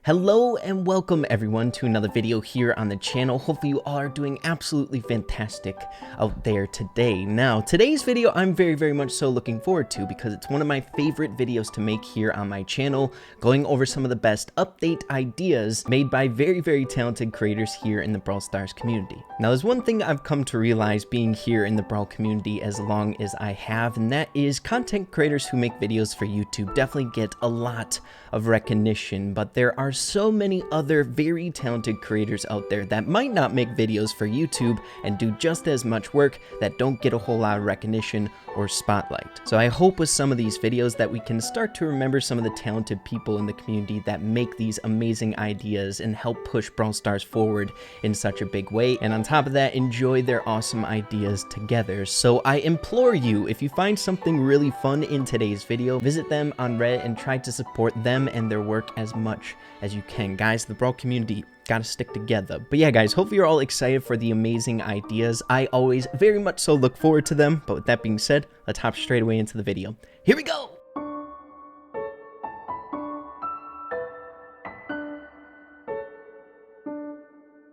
Hello and welcome everyone to another video here on the channel. Hopefully you all are doing absolutely fantastic out there today. Now, today's video I'm very much so looking forward to because it's one of my favorite videos to make here on my channel, going over some of the best update ideas made by very talented creators here in the Brawl Stars community. Now, there's one thing I've come to realize being here in the Brawl community as long as I have, and that is content creators who make videos for YouTube definitely get a lot of recognition, but there are so many other very talented creators out there that might not make videos for YouTube and do just as much work that don't get a whole lot of recognition or spotlight. So I hope with some of these videos that we can start to remember some of the talented people in the community that make these amazing ideas and help push Brawl Stars forward in such a big way, and on top of that, enjoy their awesome ideas together. So I implore you, if you find something really fun in today's video, visit them on Reddit and try to support them and their work as much as you can. Guys, the Brawl community gotta stick together. But yeah, guys, hopefully you're all excited for the amazing ideas. I always very much so look forward to them. But with that being said, let's hop straight away into the video. Here we go!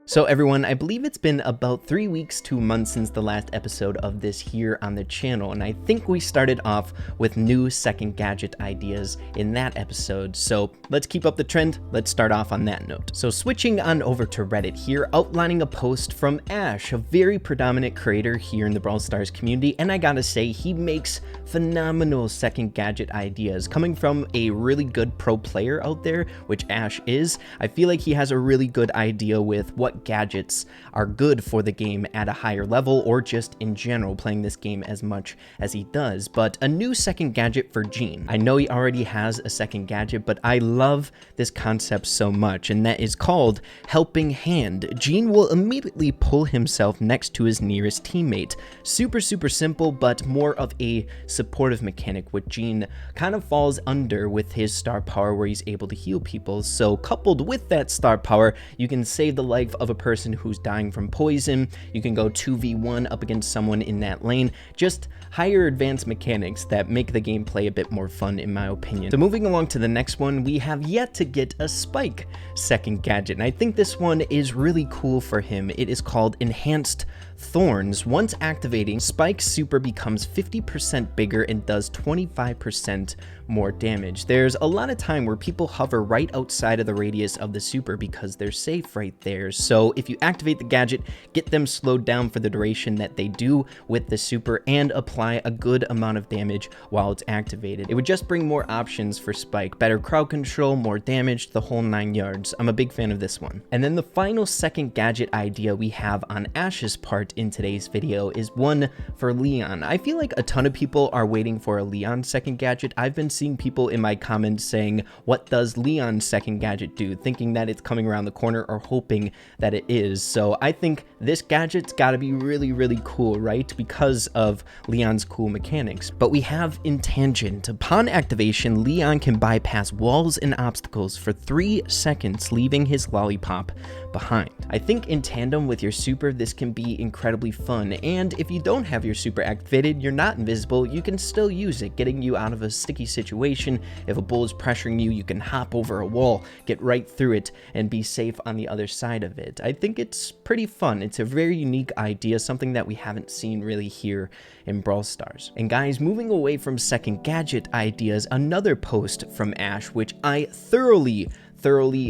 So everyone, I believe it's been about 3 weeks to a month since the last episode of this here on the channel, and I think we started off with new second gadget ideas in that episode, so let's keep up the trend. Let's start off on that note. So switching on over to Reddit here, outlining a post from Ash, a very predominant creator here in the Brawl Stars community, and I gotta say, he makes phenomenal second gadget ideas. Coming from a really good pro player out there, which Ash is, I feel like he has a really good idea with what gadgets are good for the game at a higher level, or just in general playing this game as much as he does. But a new second gadget for Gene. I know he already has a second gadget, but I love this concept so much, and that is called Helping Hand. Gene will immediately pull himself next to his nearest teammate. Super simple, but more of a supportive mechanic, which Gene kind of falls under with his star power where he's able to heal people. So coupled with that star power, you can save the life of a person who's dying from poison. You can go 2v1 up against someone in that lane. Just higher advanced mechanics that make the gameplay a bit more fun, in my opinion. So moving along to the next one, we have yet to get a Spike second gadget, and I think this one is really cool for him. It is called Enhanced Thorns. Once activating, Spike's super becomes 50% bigger and does 25% more damage. There's a lot of time where people hover right outside of the radius of the super because they're safe right there. So if you activate the gadget, get them slowed down for the duration that they do with the super and apply a good amount of damage while it's activated. It would just bring more options for Spike, better crowd control, more damage, the whole 9 yards. I'm a big fan of this one. And then the final second gadget idea we have on Ash's part in today's video is one for Leon. I feel like a ton of people are waiting for a Leon second gadget. I've been seeing people in my comments saying, what does Leon's second gadget do? Thinking that it's coming around the corner or hoping that it is. So I think this gadget's gotta be really cool, right? Because of Leon's cool mechanics. But we have Intangent. Upon activation, Leon can bypass walls and obstacles for 3 seconds, leaving his lollipop behind. I think in tandem with your super, this can be incredibly fun, and if you don't have your super activated, you're not invisible, you can still use it, getting you out of a sticky situation. If a bull is pressuring you, you can hop over a wall, get right through it, and be safe on the other side of it. I think it's pretty fun. It's a very unique idea, something that we haven't seen really here in Brawl Stars. And guys, moving away from second gadget ideas, another post from Ash, which I thoroughly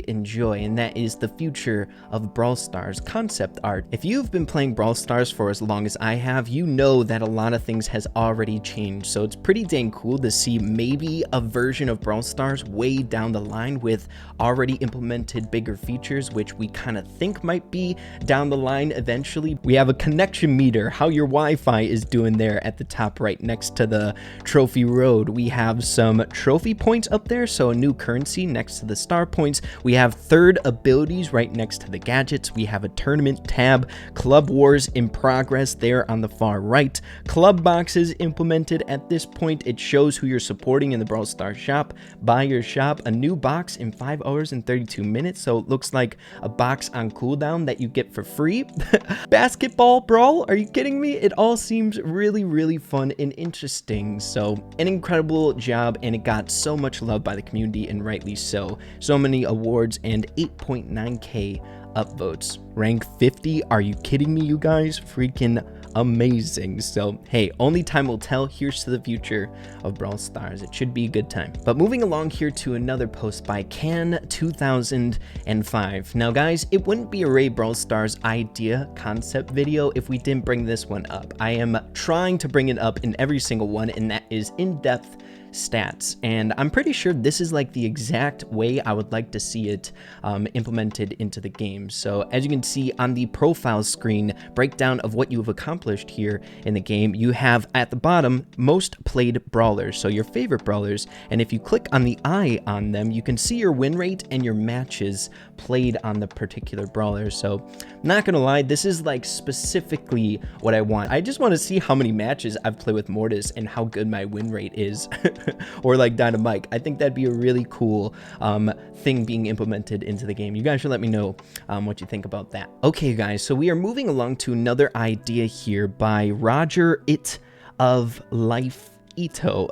enjoy, and that is the future of Brawl Stars concept art. If you've been playing Brawl Stars for as long as I have, you know that a lot of things has already changed, so it's pretty dang cool to see maybe a version of Brawl Stars way down the line with already implemented bigger features, which we kind of think might be down the line eventually. We have a connection meter, how your Wi-Fi is doing there at the top right next to the trophy road. We have some trophy points up there, so a new currency next to the star points. We have third abilities right next to the gadgets. We have a tournament tab, club wars in progress there on the far right, club boxes implemented at this point. It shows who you're supporting in the Brawl Stars shop. Buy your shop, a new box in 5 hours and 32 minutes, so it looks like a box on cooldown that you get for free. Basketball Brawl, are you kidding me? It all seems really fun and interesting. So an incredible job, and it got so much love by the community, and rightly so. So many awards and 8.9k upvotes. Rank 50? Are you kidding me, you guys? Freaking amazing. So hey, only time will tell. Here's to the future of Brawl Stars. It should be a good time. But moving along here to another post by Can 2005. Now guys, it wouldn't be a Ray Brawl Stars idea concept video if we didn't bring this one up. I am trying to bring it up in every single one, and that is InDepth Stats, and I'm pretty sure this is like the exact way I would like to see it implemented into the game. So as you can see on the profile screen breakdown of what you have accomplished here in the game, you have at the bottom most played brawlers, so your favorite brawlers, and if you click on the eye on them, you can see your win rate and your matches played on the particular brawler. So not gonna lie, this is like specifically what I want. I just want to see how many matches I've played with Mortis and how good my win rate is. Or like Dynamite. I think that'd be a really cool thing being implemented into the game. You guys should let me know what you think about that. Okay guys, so we are moving along to another idea here by Roger It of Life Ito.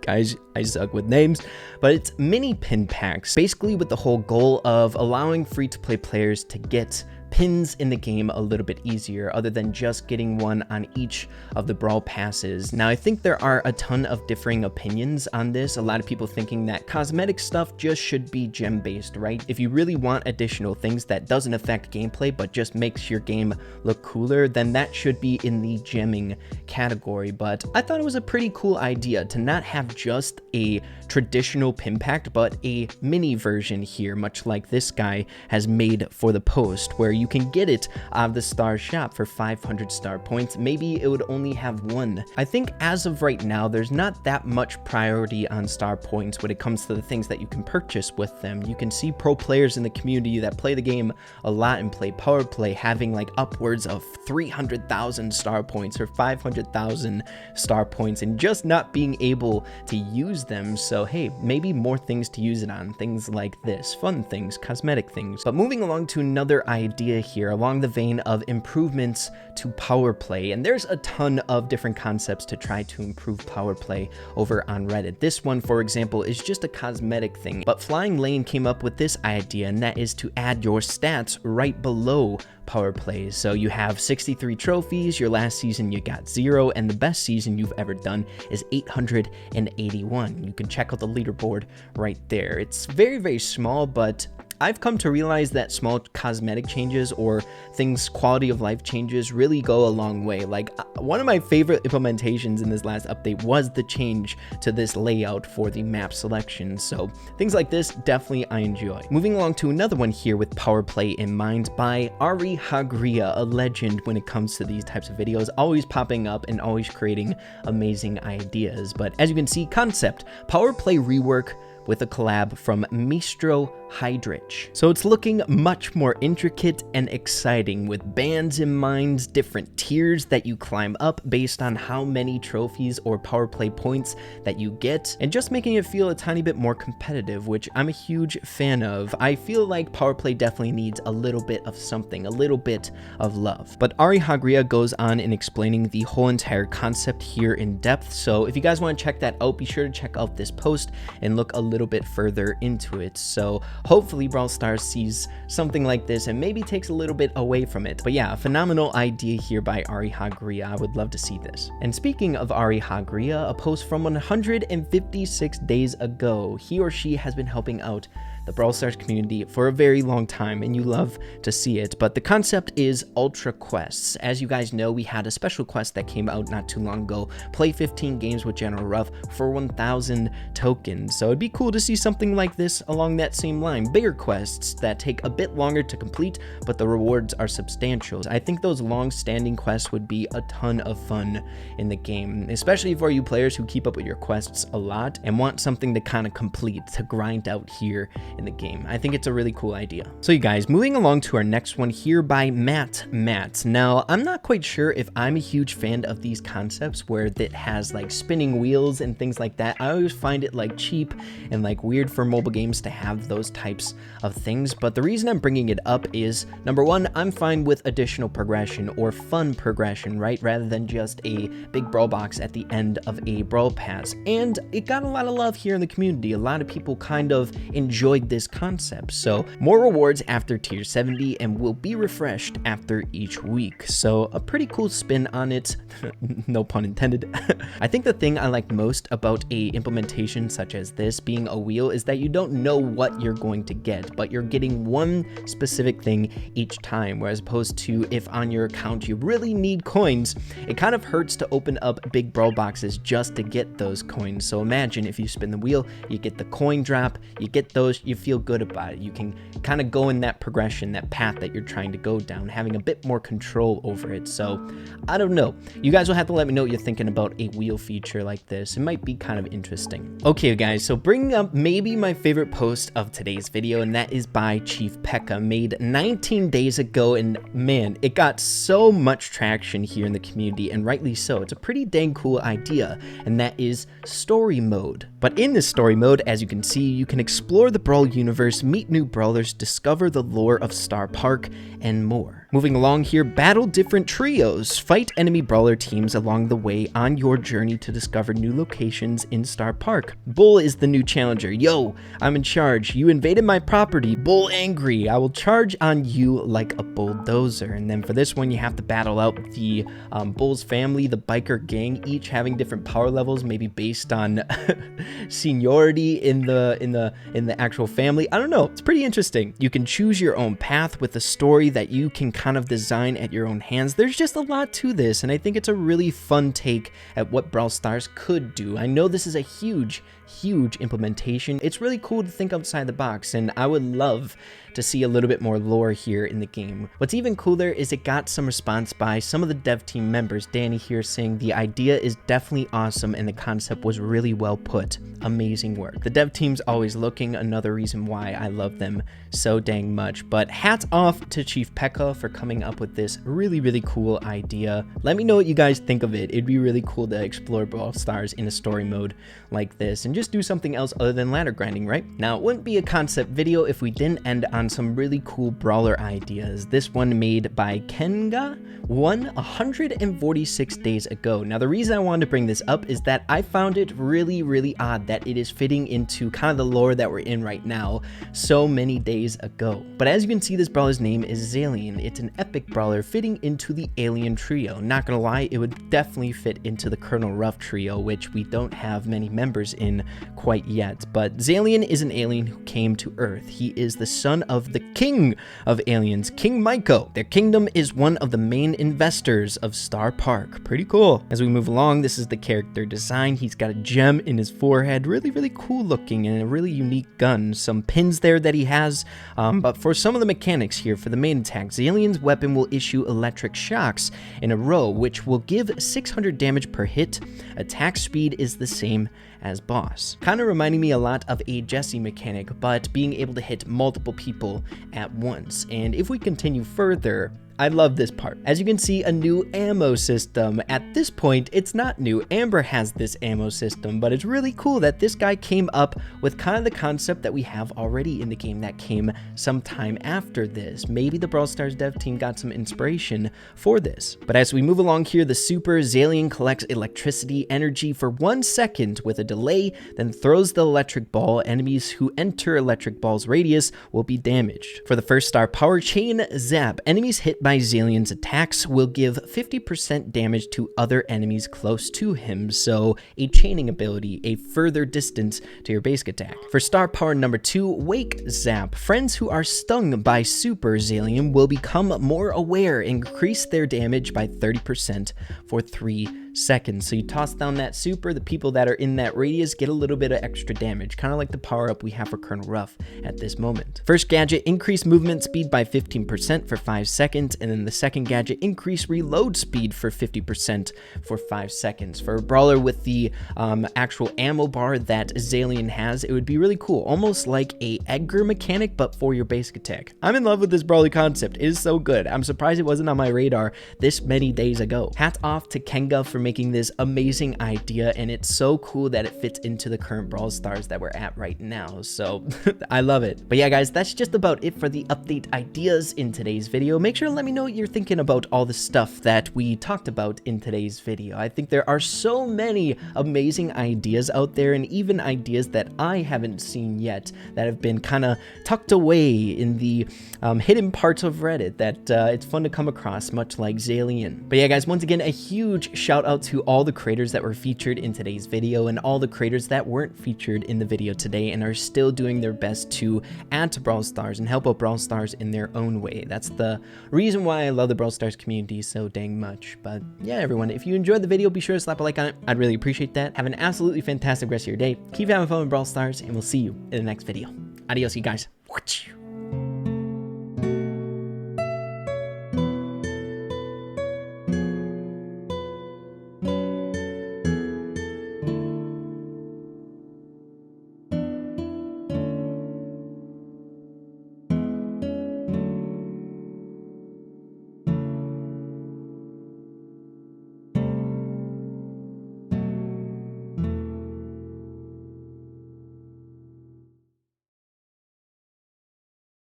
Guys, I suck with names, but it's mini pin packs, basically with the whole goal of allowing free-to-play players to get pins in the game a little bit easier, other than just getting one on each of the Brawl passes. Now, I think there are a ton of differing opinions on this. A lot of people thinking that cosmetic stuff just should be gem-based, right? If you really want additional things that doesn't affect gameplay, but just makes your game look cooler, then that should be in the gemming category. But I thought it was a pretty cool idea to not have just a traditional pin pack, but a mini version here, much like this guy has made for the post, where you can get it out of the star shop for 500 star points. Maybe it would only have one. I think as of right now, there's not that much priority on star points when it comes to the things that you can purchase with them. You can see pro players in the community that play the game a lot and play power play having like upwards of 300,000 star points or 500,000 star points and just not being able to use them. So hey, maybe more things to use it on, things like this, fun things, cosmetic things. But moving along to another idea here along the vein of improvements to power play, and there's a ton of different concepts to try to improve power play over on Reddit. This one, for example, is just a cosmetic thing, but Flying Lane came up with this idea, and that is to add your stats right below power plays. So you have 63 trophies, your last season you got 0, and the best season you've ever done is 881. You can check out the leaderboard right there. It's very, very small, but I've come to realize that small cosmetic changes or things, quality of life changes, really go a long way. Like one of my favorite implementations in this last update was the change to this layout for the map selection. So things like this, definitely I enjoy. Moving along to another one here with power play in mind by Ari Hagria, a legend when it comes to these types of videos, always popping up and always creating amazing ideas. But as you can see, concept, power play rework with a collab from Mistro Hydrich. So it's looking much more intricate and exciting with bands in mind, different tiers that you climb up based on how many trophies or power play points that you get, and just making it feel a tiny bit more competitive, which I'm a huge fan of. I feel like power play definitely needs a little bit of something, a little bit of love. But Ari Hagria goes on in explaining the whole entire concept here in depth. So if you guys want to check that out, be sure to check out this post and look a little bit further into it. So hopefully Brawl Stars sees something like this and maybe takes a little bit away from it. But yeah, a phenomenal idea here by Ari Hagria. I would love to see this. And speaking of Ari Hagria, a post from 156 days ago. He or she has been helping out the Brawl Stars community for a very long time, and you love to see it. But the concept is Ultra Quests. As you guys know, we had a special quest that came out not too long ago, play 15 games with General Ruff for 1,000 tokens. So it'd be cool to see something like this along that same line. Bigger quests that take a bit longer to complete, but the rewards are substantial. I think those long-standing quests would be a ton of fun in the game, especially for you players who keep up with your quests a lot and want something to kind of complete, to grind out here in the game. I think it's a really cool idea. So you guys, moving along to our next one here by Matt. Now, I'm not quite sure if I'm a huge fan of these concepts where it has like spinning wheels and things like that. I always find it like cheap and like weird for mobile games to have those types of things. But the reason I'm bringing it up is, number one, I'm fine with additional progression or fun progression, right? Rather than just a big brawl box at the end of a brawl pass. And it got a lot of love here in the community. A lot of people kind of enjoy enjoyed this concept. So more rewards after tier 70 and will be refreshed after each week. So a pretty cool spin on it, no pun intended. I think the thing I like most about a implementation such as this being a wheel is that you don't know what you're going to get, but you're getting one specific thing each time, whereas opposed to if on your account you really need coins, it kind of hurts to open up big brawl boxes just to get those coins. So imagine if you spin the wheel, you get the coin drop, you get those, you feel good about it. You can kind of go in that progression, that path that you're trying to go down, having a bit more control over it. So I don't know. You guys will have to let me know what you're thinking about a wheel feature like this. It might be kind of interesting. Okay, guys, so bringing up maybe my favorite post of today's video, and that is by Chief Pekka, made 19 days ago, and man, it got so much traction here in the community, and rightly so. It's a pretty dang cool idea, and that is story mode. But in this story mode, as you can see, you can explore the Brawl universe, meet new brawlers, discover the lore of Star Park, and more. Moving along here, battle different trios, fight enemy brawler teams along the way on your journey to discover new locations in Star Park. Bull is the new challenger. Yo, I'm in charge. You invaded my property. Bull angry. I will charge on you like a bulldozer. And then for this one, you have to battle out the Bull's family, the biker gang, each having different power levels, maybe based on seniority in the actual family. I don't know. It's pretty interesting. You can choose your own path with a story that you can kind of design at your own hands. There's just a lot to this, and I think it's a really fun take at what Brawl Stars could do. I know this is a huge implementation. It's really cool to think outside the box, and I would love to see a little bit more lore here in the game. What's even cooler is it got some response by some of the dev team members. Danny here saying the idea is definitely awesome and the concept was really well put. Amazing work. The dev team's always looking, another reason why I love them so dang much. But hats off to Chief Pekka for coming up with this really cool idea. Let me know what you guys think of it. It'd be really cool to explore Brawl Stars in a story mode like this and just do something else other than ladder grinding, right? Now, it wouldn't be a concept video if we didn't end on some really cool brawler ideas. This one made by Kenga won 146 days ago. Now, the reason I wanted to bring this up is that I found it really odd that it is fitting into kind of the lore that we're in right now so many days ago. But as you can see, this brawler's name is Zalian. It's an epic brawler fitting into the alien trio. Not gonna lie, it would definitely fit into the Colonel Ruff trio, which we don't have many members in quite yet. But Zalian is an alien who came to Earth. He is the son of the king of aliens, King Maiko. Their kingdom is one of the main investors of Star Park. Pretty cool. As we move along, this is the character design. He's got a gem in his forehead, really cool looking, and a really unique gun. Some pins there that he has, but for some of the mechanics here, for the main attack, Zalian's weapon will issue electric shocks in a row, which will give 600 damage per hit. Attack speed is the same as boss. Kind of reminding me a lot of a Jesse mechanic, but being able to hit multiple people at once. And if we continue further, I love this part. As you can see, a new ammo system. At this point, it's not new. Amber has this ammo system, but it's really cool that this guy came up with kind of the concept that we have already in the game that came sometime after this. Maybe the Brawl Stars dev team got some inspiration for this. But as we move along here, the Super Zalian collects electricity energy for 1 second with a delay, then throws the electric ball. Enemies who enter electric ball's radius will be damaged. For the first star power chain, Zap. Enemies hit by Zalian's attacks will give 50% damage to other enemies close to him, so a chaining ability, a further distance to your basic attack. For star power number 2, Wake Zap. Friends who are stung by Super Zalian will become more aware and increase their damage by 30% for 3 seconds. So you toss down that super, the people that are in that radius get a little bit of extra damage, kind of like the power up we have for Colonel Ruff at this moment. First gadget, increase movement speed by 15% for 5 seconds, and then the second gadget, increase reload speed for 50% for 5 seconds. For a brawler with the actual ammo bar that Zalian has, it would be really cool, almost like a Edgar mechanic, but for your basic attack. I'm in love with this brawler concept. It is so good. I'm surprised it wasn't on my radar this many days ago. Hats off to Kenga for making this amazing idea, and it's so cool that it fits into the current Brawl Stars that we're at right now. So I love it. But yeah, guys, that's just about it for the update ideas in today's video. Make sure to let me know what you're thinking about all the stuff that we talked about in today's video. I think there are so many amazing ideas out there, and even ideas that I haven't seen yet that have been kind of tucked away in the hidden parts of Reddit that it's fun to come across, much like Zalian. But yeah, guys, once again, a huge shout out to all the creators that were featured in today's video and all the creators that weren't featured in the video today and are still doing their best to add to Brawl Stars and help out Brawl Stars in their own way. That's the reason why I love the Brawl Stars community so dang much. But yeah, everyone, if you enjoyed the video, be sure to slap a like on it. I'd really appreciate that. Have an absolutely fantastic rest of your day. Keep having fun with Brawl Stars, and we'll see you in the next video. Adios, you guys.